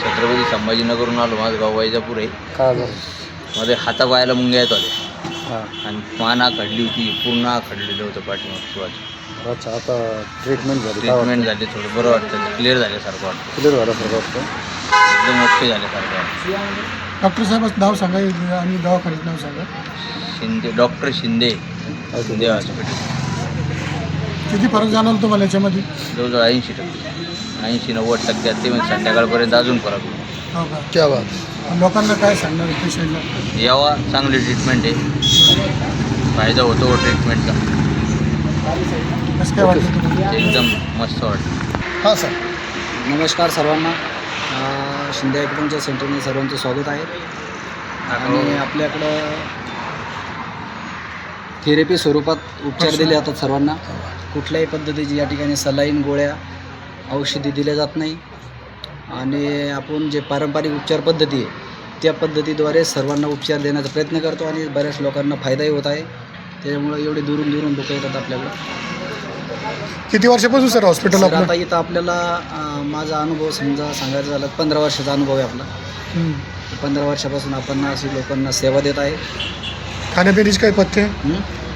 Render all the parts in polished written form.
छत्रपती संभाजीनगरहून आलो. माझं गाव वैजापूर आहे. काय झालं? मध्ये हातापायाला मुंग्या येत होत्या हां. आणि मान आखडली होती, पूर्ण आखडलेलं होतं पाठीमागचं बाजू. अच्छा, आता ट्रीटमेंट झाली, ट्रीटमेंट झाली, थोडं बरं वाटतं, क्लिअर झाल्यासारखं वाटतं, क्लिअर झाल्यासारखं वाटतं. एकदम ओके झाल्यासारखं वाटतं. डॉक्टर साहेबाचं नाव सांगा आणि दवाखान्याचं नाव सांगा. Shinde, doctor Shinde, Shinde hospital. किती फरक जाणवला तुम्हाला याच्यामध्ये? जवळजवळ 80%, 80-90% ते म्हणजे संध्याकाळपर्यंत अजून फरक होईल. हो का? क्या बात. लोकांना काय सांगणार पेशंटला? यावा, चांगली ट्रीटमेंट आहे, फायदा होतो ट्रीटमेंटचा, कसं काय वाटलं तुम्हाला? एकदम मस्त वाटतं. हां सर. नमस्कार सर्वांना. शिंदे ॲक्युपंक्चर सेंटरमध्ये सर्वांचं स्वागत आहे. आणि आपल्याकडं थेरपी स्वरूपात उपचार दिले जातात सर्वांना. कुठल्याही पद्धतीची या ठिकाणी सलाईन, गोळ्या, औषधी दिल्या जात नाही. आणि आपण जे पारंपरिक उपचार पद्धती आहे त्या पद्धतीद्वारे सर्वांना उपचार देण्याचा प्रयत्न करतो आणि बऱ्याच लोकांना फायदाही होत आहे. त्याच्यामुळे एवढे दुरून दुरून लोक येतात आपल्याकडं. किती वर्षापासून सर हॉस्पिटल तर आपलं? आता इथं आपल्याला माझा अनुभव समजा सांगायचा झाला 15 वर्षाचा अनुभव आहे आपला. 15 वर्षापासून आपण अशी लोकांना सेवा देत आहे. खाण्यापिण्याची काही पथ्य?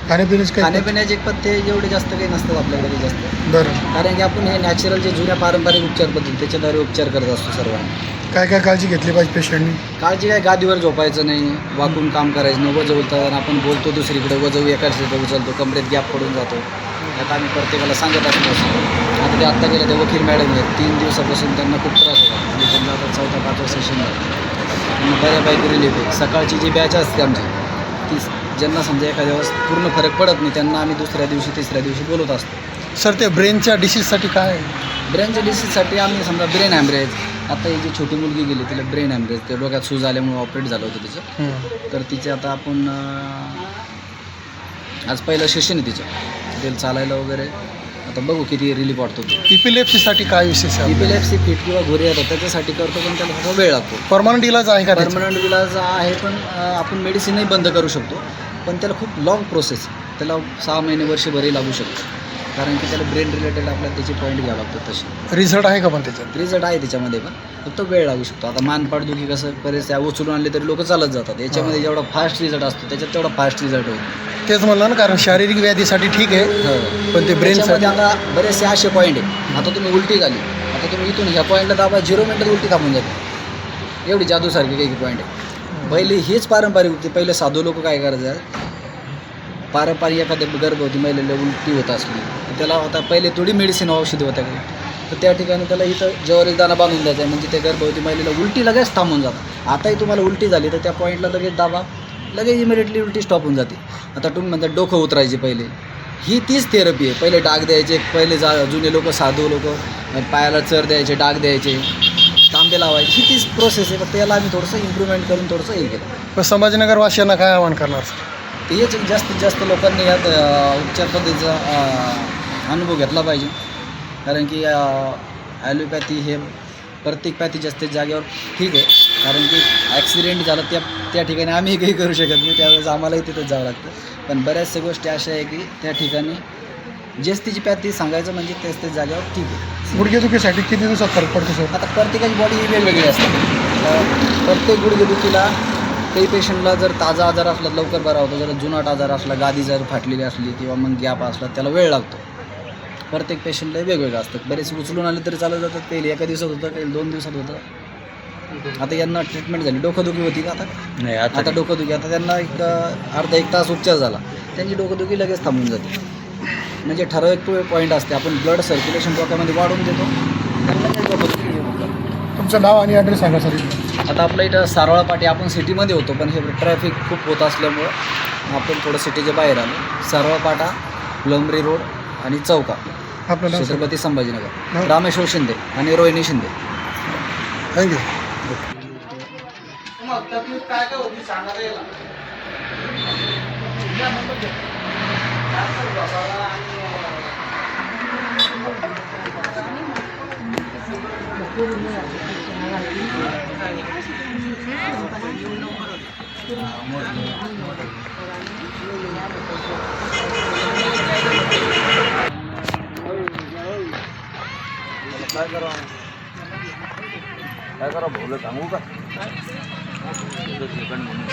खाण्यापिण्याची काही पथ्य? खाण्यापिण्याचे पथ्य एवढे जास्त काही नसतात आपल्याकडे जास्त. बरं. कारण की आपण हे नॅचरल जे जुन्या पारंपरिक उपचार पद्धती त्याच्याद्वारे उपचार करत असतो सर्वांना. काय काय काळजी घेतली पाहिजे पेशंटनी? काळजी काय, गादीवर झोपायचं नाही, वाकून काम करायचं नाही, वजं उचलताना आपण बोलतो दुसरीकडे, वजं एका साईडला उचलतो, कमरेत गॅप पडून जातो. आता आम्ही प्रत्येकाला सांगत असतो. आता ते आत्ता गेलं ते वकील मॅडम आहेत, 3 दिवसापासून त्यांना खूप त्रास होता. म्हणजे त्यांना आता 4था-5वा सेशन आहे. बऱ्यापैकी रिलीफ आहे. सकाळची जी बॅच असते आमची ती ज्यांना समजा एखाद्या वेळेस पूर्ण फरक पडत नाही त्यांना आम्ही दुसऱ्या दिवशी, तिसऱ्या दिवशी बोलत असतो. सर ते ब्रेनच्या डिसीजसाठी काय? ब्रेनच्या डिसीजसाठी आम्ही समजा ब्रेन हॅमरेज, आता ही जी छोटी मुलगी गेली तिला ब्रेन हॅमरेज, ते डोक्यात सूज आल्यामुळे ऑपरेट झालं होतं तिचं. तर तिचे आता आपण आज पहिलं सेशन आहे तिचं, तिला चालायला वगैरे आता बघू किती रिलीफ वाटतो. इपिलेप्सीसाठी काय विशेष आहे? इपिलेप्सी फिट किंवा घोरी येतात त्याच्यासाठी करतो, पण त्याला थोडा वेळ लागतो. परमनंट इलाज आहे का? परमनंट इलाज आहे, पण आपण मेडिसिनही बंद करू शकतो. पण त्याला खूप लाँग प्रोसेस, त्याला 6 महिने, वर्षभरही लागू शकतो. कारण की त्याला ब्रेन रिलेटेड आपल्याला त्याचे पॉईंट घ्यावे लागतात. तसे रिझल्ट आहे का पण त्याच्यात? रिझल्ट आहे त्याच्यामध्ये, पण फक्त वेळ लागू शकतो. आता मानपाटदुखी कसं बरेच उचलून आणले तरी लोक चालत जातात. याच्यामध्ये जेवढा फास्ट रिझल्ट असतो त्याच्यात तेवढा फास्ट रिझल्ट होतो. तेच म्हणलं ना, कारण शारीरिक व्याधीसाठी ठीक आहे, पण ते ब्रेनसाठी आता बरेचसे असे पॉईंट आहे. आता तुम्ही उलटी झाली, आता तुम्ही इथून ह्या पॉईंटला दाबा, 0 मिनिटात उलटी थांबून जाते. एवढी जादूसारखी काही पॉईंट आहे. पहिले हेच पारंपरिक होती. पहिले साधू लोक काय करायचं, पारंपरिक एखाद्या गर्भवती महिलेला उलटी होत असली तर त्याला आता पहिले थोडी मेडिसिन औषधी होत्या काही, तर त्या ठिकाणी त्याला इथं ज्वारीचा दाणा बांधून द्यायचा आहे, म्हणजे त्या गर्भवती महिलेला उलटी लगेच थांबून जातात. आताही तुम्हाला उलटी झाली तर त्या पॉईंटला लगेच दाबा, लगेच इमिडिएटली उलटी स्टॉप होऊन जाते. आता तुम्ही म्हणता डोकं उतरायचे, पहिले ही तीच थेरपी आहे. पहिले डाग द्यायचे, पहिले जुने लोक, साधू लोक पायाला चर द्यायचे, डाग द्यायचे, तांबे लावायचे, ही तीच प्रोसेस आहे. फक्त याला आम्ही थोडंसं इम्प्रूव्हमेंट करून थोडंसं हे केलं. संभाजीनगर वासियांना काय आवाहन करणार? हेच जास्तीत जास्त लोकांनी यात उपचार पद्धतीचा अनुभव घेतला पाहिजे. कारण की ॲलोपॅथी हे प्रत्येक पॅथी जास्तीत जागेवर ठीक आहे. कारण की ॲक्सिडेंट झाला त्या ठिकाणी आम्ही काही करू शकत नाही, त्यावेळेस आम्हालाही तिथं जावं लागतं. पण बऱ्याचशा गोष्टी अशा आहे की त्या ठिकाणी जेच तिची पॅथी सांगायचं म्हणजे तेच जागेवर ठीक आहे. गुडघेदुखीसाठी किती दिवसात फरक पडतो सर? आता प्रत्येकाची बॉडी ही वेगवेगळी असते. प्रत्येक गुडघेदुखीला काही पेशंटला जर ताजा आजार असला लवकर बरा होतो, जर जुनाट आजार असला, गादी जर फाटलेली असली किंवा मग गॅप असला त्याला वेळ लागतो. प्रत्येक पेशंटला वेगवेगळं असतं. बरेच उचलून आले तरी चालत जातात, काही एका दिवसात होतं, काही 2 दिवसात होतं. आता यांना ट्रीटमेंट झाली, डोकंदुखी होती का नाही, आता डोकंदुखी, आता त्यांना एक अर्धा 1 तास उपचार झाला, त्यांची डोकंदुखी लगेच थांबून जाते. म्हणजे ठराविक पॉईंट असते, आपण ब्लड सर्क्युलेशन डोक्यामध्ये वाढवून देतो, त्यांना काही डोकंदुखी हे होतं. तुमचं नाव आणि ॲड्रेस सांगा सर. आता आपल्या इथं सारोळा पाटी, आपण सिटीमध्ये होतो, पण हे ट्रॅफिक खूप होत असल्यामुळं आपण थोडं सिटीच्या बाहेर आलो. सारोळा पाटा, फुलंब्री रोड आणि चौका, आपलं नाव? छत्रपती संभाजीनगर. रामेश्वर शिंदे आणि रोहिणी शिंदे. थँक्यू. काय करा भाऊला सांगू का? सेकंड म्हणून